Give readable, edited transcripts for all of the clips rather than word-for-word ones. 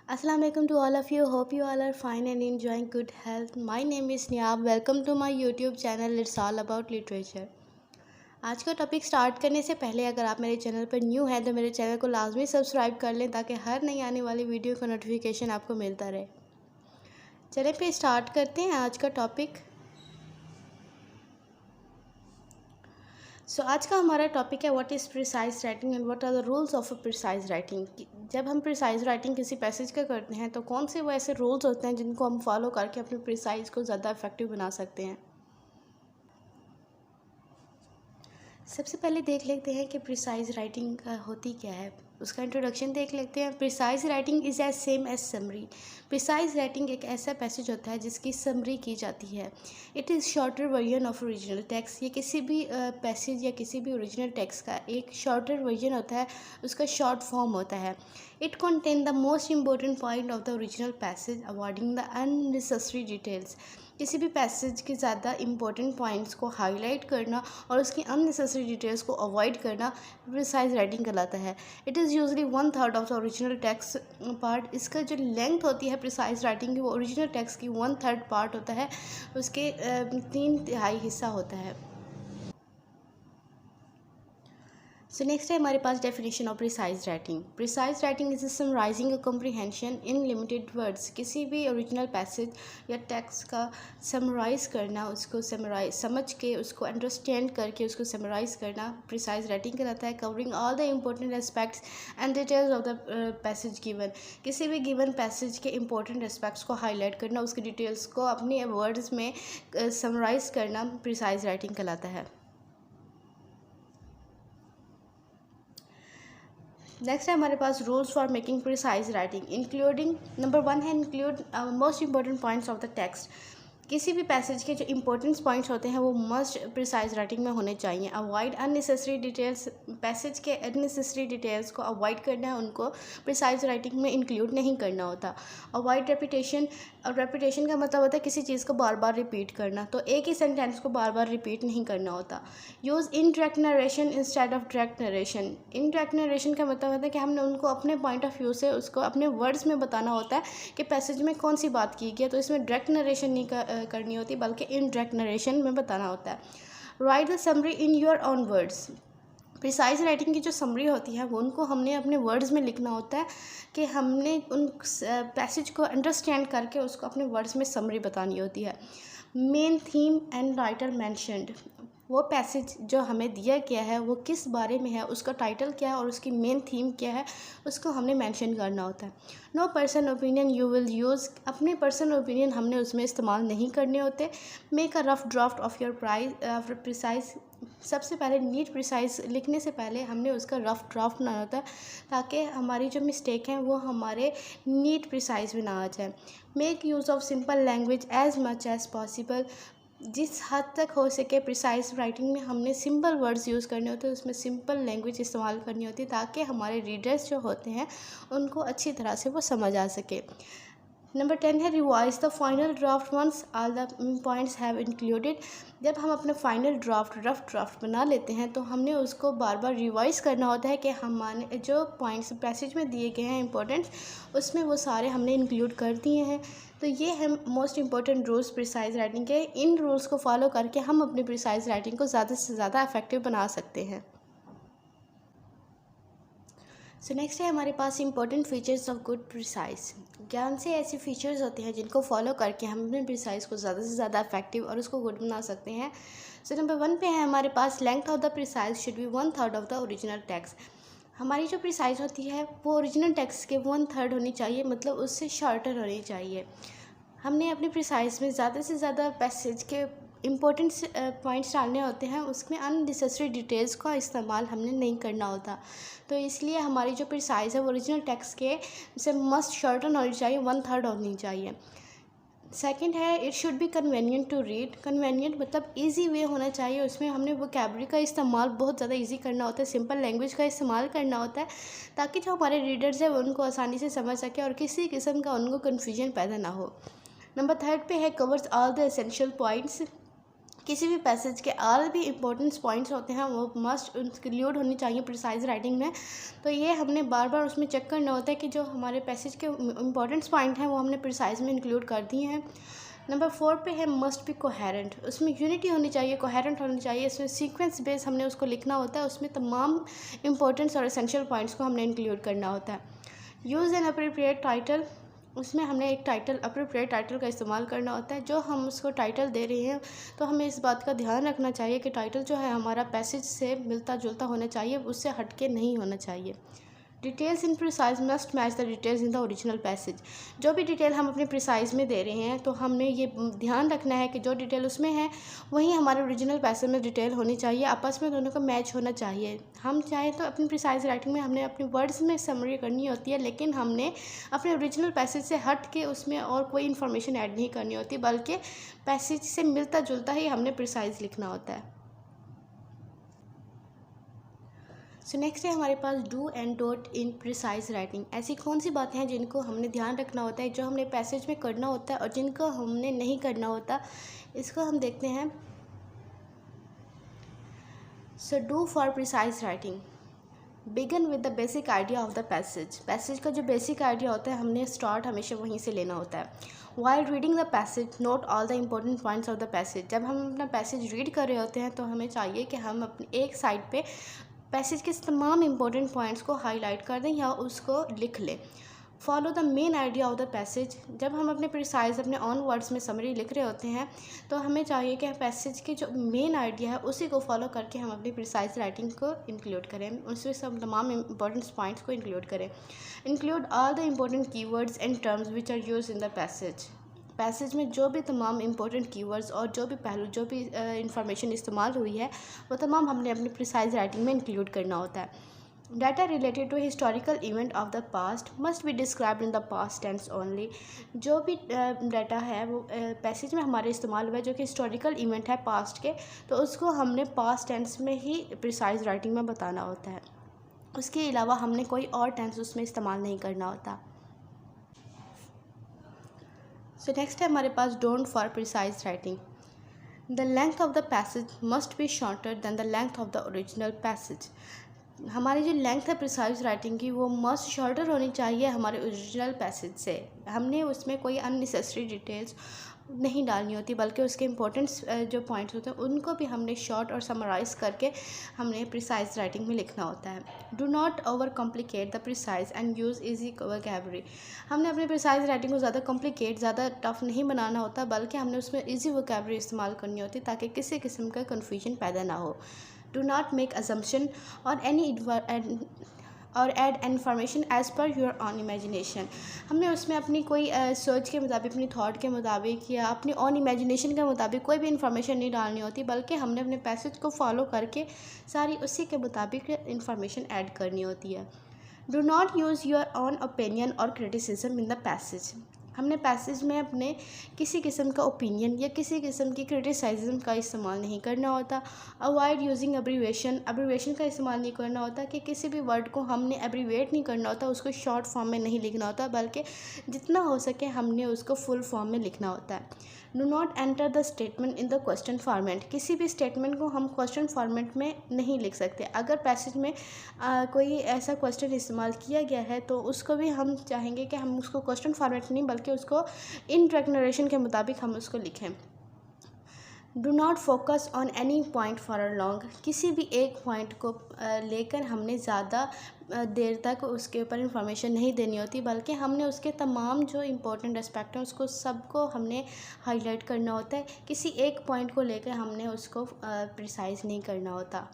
Assalamu alaikum to all of you. Hope you all are fine and enjoying good health. My name is Niab. Welcome to my YouTube channel. It's all about literature. आज का topic start करने से पहले अगर आप मेरे channel पर new हैं तो मेरे चैनल को लाजमी सब्सक्राइब कर लें ताकि हर नई आने वाली वीडियो का नोटिफिकेशन आपको मिलता रहे। चलें फिर स्टार्ट करते हैं आज का टॉपिक। आज का हमारा टॉपिक है what is precise writing and what are the rules of a precise writing. जब हम प्रिसाइज राइटिंग किसी पैसेज का करते हैं तो कौन से वो ऐसे रूल्स होते हैं जिनको हम फॉलो करके अपने प्रिसाइज को ज़्यादा इफेक्टिव बना सकते हैं। सबसे पहले देख लेते हैं कि प्रिसाइज राइटिंग होती क्या है। उसका इंट्रोडक्शन देख लेते हैं। Precise writing is as same as summary. Precise writing एक ऐसा पैसेज होता है जिसकी समरी की जाती है। It is shorter version of original text. ये किसी भी पैसेज या किसी भी ओरिजिनल टेक्स्ट का एक शॉर्टर वर्जन होता है, उसका शॉर्ट फॉर्म होता है। It contain the most important point of the original passage avoiding the unnecessary details. किसी भी पैसेज के ज़्यादा इंपॉर्टेंट पॉइंट्स को हाईलाइट करना और उसकी अननेसेसरी डिटेल्स को अवॉइड करना प्रिसाइज राइटिंग कहलाता है। It is usually 1/3 of the original text part. इसका जो लेंथ होती है प्रिसाइज राइटिंग की वो ओरिजिनल टेक्स्ट की 1/3 पार्ट होता है, उसके 3/3 हिस्सा होता है। नेक्स्ट है हमारे पास definition of precise writing. Precise writing is summarizing a comprehension in limited words. किसी भी ओरिजिनल पैसेज या टेक्स्ट का समराइज़ करना, उसको समझ के उसको अंडरस्टैंड करके उसको समराइज़ करना प्रिसाइज राइटिंग कहलाता है। Covering all the important aspects and details of the passage given. किसी भी गिवन पैसेज के इम्पोर्टेंट एस्पेक्ट्स को हाईलाइट करना, उसकी डिटेल्स को अपने वर्ड्स में समराइज़ करना प्रिसाइज राइटिंग कहलाता है। नेक्स्ट है हमारे पास rules for making precise writing including number 1 है include most important points of the text. किसी भी पैसेज के जो इंपॉर्टेंट पॉइंट्स होते हैं वो मस्ट प्रिसाइज राइटिंग में होने चाहिए। Avoid unnecessary details. पैसेज के अननेसेसरी डिटेल्स को अवॉइड करना है, उनको प्रिसाइज राइटिंग में इंक्लूड नहीं करना होता। Avoid repetition. और रेपिटेशन का मतलब होता है किसी चीज़ को बार बार रिपीट करना, तो एक ही सेंटेंस को बार बार रिपीट नहीं करना होता। Use indirect narration instead of direct narration. Indirect narration का मतलब होता है कि हमने उनको अपने पॉइंट ऑफ व्यू से उसको अपने वर्ड्स में बताना होता है कि पैसेज में कौन सी बात की गई है, तो इसमें डायरेक्ट नरेशन नहीं करनी होती बल्कि इनडायरेक्ट नरेशन में बताना होता है। Right the summary in your own words. Precise writing की जो समरी होती है वो उनको हमने अपने वर्ड्स में लिखना होता है कि हमने उन पैसेज को अंडरस्टैंड करके उसको अपने वर्ड्स में समरी बतानी होती है। Main theme and writer mentioned. वो पैसेज जो हमें दिया गया है वो किस बारे में है, उसका टाइटल क्या है और उसकी मेन थीम क्या है, उसको हमने मेंशन करना होता है। No person opinion you will use. अपने पर्सनल ओपिनियन हमने उसमें इस्तेमाल नहीं करने होते। Make a rough draft of your precise. सबसे पहले नीट प्रिसाइज लिखने से पहले हमने उसका रफ ड्राफ्ट बनाना होता है ताकि हमारी जो मिस्टेक हैं वो हमारे नीट प्रिसाइज में ना आ जाए। Make use of simple language as much as possible. जिस हद तक हो सके प्रिसाइज राइटिंग में हमने सिंपल वर्ड्स यूज़ करने होते हैं, उसमें सिंपल लैंग्वेज इस्तेमाल करनी होती है ताकि हमारे रीडर्स जो होते हैं उनको अच्छी तरह से वो समझ आ सके। नंबर 10 है revise the final draft once all the points have included. जब हम अपना फाइनल ड्राफ्ट रफ ड्राफ्ट बना लेते हैं तो हमने उसको बार बार रिवाइज़ करना होता है कि हमारे जो पॉइंट्स पैसेज में दिए गए हैं इंपॉर्टेंट, उसमें वो सारे हमने इंक्लूड कर दिए हैं। तो ये हम most important rules precise writing के। इन रूल्स को फॉलो करके हम अपनी प्रिसाइज राइटिंग को ज़्यादा से ज़्यादा इफेक्टिव बना सकते हैं। नेक्स्ट है हमारे पास important features of good precise. ज्ञान से ऐसे फीचर्स होते हैं जिनको फॉलो करके हम अपने प्रिसाइज को ज़्यादा से ज़्यादा इफेक्टिव और उसको गुड बना सकते हैं। नंबर 1 पे है हमारे पास length of the precise should be 1/3 of the original text. हमारी जो प्रिसाइज होती है वो ओरिजिनल टेक्स्ट के 1/3 होनी चाहिए, मतलब उससे शॉर्टर होनी चाहिए। हमने अपनी प्रिसाइज में ज़्यादा से ज़्यादा पैसेज के इम्पोर्टेंट पॉइंट्स डालने होते हैं, उसमें अननेसेसरी डिटेल्स का इस्तेमाल हमने नहीं करना होता। तो इसलिए हमारी जो प्रिसाइज है वो ओरिजिनल टेक्स्ट के से मस्ट शॉर्टन होनी चाहिए, 1/3 होनी चाहिए। सेकंड है it should be convenient to read. Convenient मतलब इजी वे होना चाहिए, उसमें हमने वोकैबुलरी का इस्तेमाल बहुत ज़्यादा इजी करना होता है, सिंपल लैंग्वेज का इस्तेमाल करना होता है ताकि जो हमारे रीडर्स हैं वो उनको आसानी से समझ सके और किसी किस्म का उनको कन्फ्यूजन पैदा ना हो। नंबर 3 पे है covers all the essential points. किसी भी पैसेज के ऑल भी इम्पोर्टेंट पॉइंट्स होते हैं वो मस्ट इंक्लूड होनी चाहिए प्रिसाइज राइटिंग में। तो ये हमने बार बार उसमें चेक करना होता है कि जो हमारे पैसेज के इम्पोर्टेंट पॉइंट हैं वो हमने प्रिसाइज में इंक्लूड कर दिए हैं। नंबर 4 पे है मस्ट बी कोहेरेंट, उसमें यूनिटी होनी चाहिए, कोहेरेंट होनी चाहिए, इसमें सीक्वेंस बेस हमने उसको लिखना होता है, उसमें तमाम इंपॉर्टेंट्स और एसेंशियल पॉइंट्स को हमने इंक्लूड करना होता है। यूज़ एन अप्रोप्रिएट टाइटल, उसमें हमने एक टाइटल अप्रोप्रिएट टाइटल का इस्तेमाल करना होता है। जो हम उसको टाइटल दे रहे हैं तो हमें इस बात का ध्यान रखना चाहिए कि टाइटल जो है हमारा पैसेज से मिलता जुलता होना चाहिए, उससे हटके नहीं होना चाहिए। Details in precise must match the details in the original passage, जो भी डिटेल हम अपने प्रिसाइज में दे रहे हैं तो हमें ये ध्यान रखना है कि जो डिटेल उसमें है वही हमारे ओरिजिनल पैसेज में डिटेल होनी चाहिए, आपस में दोनों का मैच होना चाहिए। हम चाहें तो अपनी प्रिसाइज राइटिंग में हमने अपने वर्ड्स में समरी करनी होती है, लेकिन हमने अपने ओरिजिनल पैसेज से हट के उसमें और कोई इन्फॉर्मेशन ऐड नहीं करनी होती, बल्कि पैसेज से मिलता जुलता ही हमने प्रिसाइज लिखना होता है। सो नेक्स्ट है हमारे पास do and don't in precise writing. ऐसी कौन सी बातें हैं जिनको हमने ध्यान रखना होता है, जो हमने पैसेज में करना होता है और जिनको हमने नहीं करना होता, इसको हम देखते हैं। So do for precise writing, begin with the basic idea of the passage. Passage का जो बेसिक आइडिया होता है हमने स्टार्ट हमेशा वहीं से लेना होता है। While reading the passage note all the important points of the passage, जब हम अपना पैसेज रीड कर रहे होते हैं तो हमें चाहिए कि हम अपनी एक साइड पे पैसेज के तमाम इम्पोर्टेंट पॉइंट्स को हाईलाइट कर दें या उसको लिख लें। Follow the main idea of the passage, जब हम अपने प्रिसाइज अपने ऑन वर्ड्स में समरी लिख रहे होते हैं तो हमें चाहिए कि पैसेज के जो मेन आइडिया है उसी को फॉलो करके हम अपनी प्रिसाइज राइटिंग को इंक्लूड करें, उसमें सब तमाम इम्पोर्टेंट पॉइंट्स को इंक्लूड करें। Include all the important keywords and terms which are used in the passage, passage में जो भी तमाम इम्पोर्टेंट कीवर्ड्स और जो भी पहलू जो भी इंफॉर्मेशन इस्तेमाल हुई है वो तमाम हमने अपनी प्रिसाइज राइटिंग में इंक्लूड करना होता है। Data related to historical event of the past must be described in the past tense only, जो भी डाटा है वो पैसेज में हमारे इस्तेमाल हुआ है जो कि हिस्टोरिकल इवेंट है पास्ट के, तो उसको हमने पास्ट टेंस में ही प्रिसाइज राइटिंग में बताना होता है, उसके अलावा हमने कोई और टेंस उसमें इस्तेमाल नहीं करना होता। सो नेक्स्ट है हमारे पास don't for precise writing. The length of the passage must be shorter than the length of the original passage, हमारी जो लेंथ है प्रिसाइज राइटिंग की वो मस्ट शॉर्टर होनी चाहिए हमारे ओरिजिनल पैसेज से। हमने उसमें कोई अननेसेसरी डिटेल्स नहीं डालनी होती, बल्कि उसके इम्पोर्टेंट्स जो पॉइंट्स होते हैं उनको भी हमने शॉर्ट और समराइज़ करके हमने प्रिसाइज राइटिंग में लिखना होता है। Do not over complicate the precise and use easy vocabulary, हमने अपने प्रिसाइज राइटिंग को ज़्यादा कॉम्प्लिकेट ज़्यादा टफ नहीं बनाना होता, बल्कि हमने उसमें ईजी वोकैबुलरी इस्तेमाल करनी होती ताकि किसी किस्म का कन्फ्यूजन पैदा ना हो। Do not make assumption or any or add information as per your own imagination, हमने उसमें अपनी कोई सोच के मुताबिक अपनी थॉट के मुताबिक या अपनी ऑन इमेजिनेशन के मुताबिक कोई भी इंफॉर्मेशन नहीं डालनी होती, बल्कि हमने अपने पैसेज को फॉलो करके सारी उसी के मुताबिक इंफॉर्मेशन ऐड करनी होती है। Do not use your on opinion और क्रिटिसिज्म इन द पैसेज, हमने पैसेज में अपने किसी किस्म का ओपिनियन या किसी किस्म की क्रिटिसाइज्म का इस्तेमाल नहीं करना होता। अवॉइड यूजिंग एब्रीवेशन, एब्रीवेशन का इस्तेमाल नहीं करना होता कि किसी भी वर्ड को हमने एब्रीवेट नहीं करना होता, उसको शॉर्ट फॉर्म में नहीं लिखना होता, बल्कि जितना हो सके हमने उसको फुल फॉर्म में लिखना होता है। Do not enter the statement in the question format, किसी भी स्टेटमेंट को हम क्वेश्चन फॉर्मेट में नहीं लिख सकते। अगर पैसेज में कोई ऐसा क्वेश्चन इस्तेमाल किया गया है तो उसको भी हम चाहेंगे कि हम उसको क्वेश्चन फॉर्मेट नहीं बल्कि उसको इनडायरेक्ट नरेशन के मुताबिक हम उसको लिखें। Do not focus on any point for a long, किसी भी एक पॉइंट को लेकर हमने ज़्यादा देर तक उसके ऊपर इंफॉर्मेशन नहीं देनी होती, बल्कि हमने उसके तमाम जो इम्पोर्टेंट एस्पेक्ट हैं उसको सबको हमने हाईलाइट करना होता है, किसी एक पॉइंट को लेकर हमने उसको प्रिसाइज नहीं करना होता।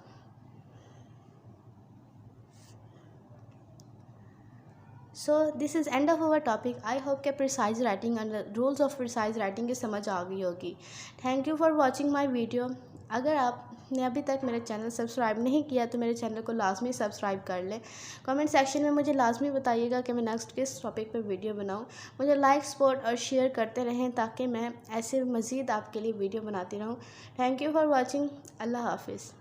So this is end of our topic. I hope कि precise writing and rules of precise writing की समझ आ गई होगी। Thank you for watching my video. अगर आपने अभी तक मेरे चैनल सब्सक्राइब नहीं किया तो मेरे चैनल को लाजमी सब्सक्राइब कर लें। कमेंट सेक्शन में मुझे लाजमी बताइएगा कि मैं नेक्स्ट किस टॉपिक पर वीडियो बनाऊँ। मुझे लाइक सपोर्ट और शेयर करते रहें ताकि मैं ऐसे मज़ीद आपके लिए वीडियो बनाती रहूँ। Thank you for watching. अल्लाह हाफिज़।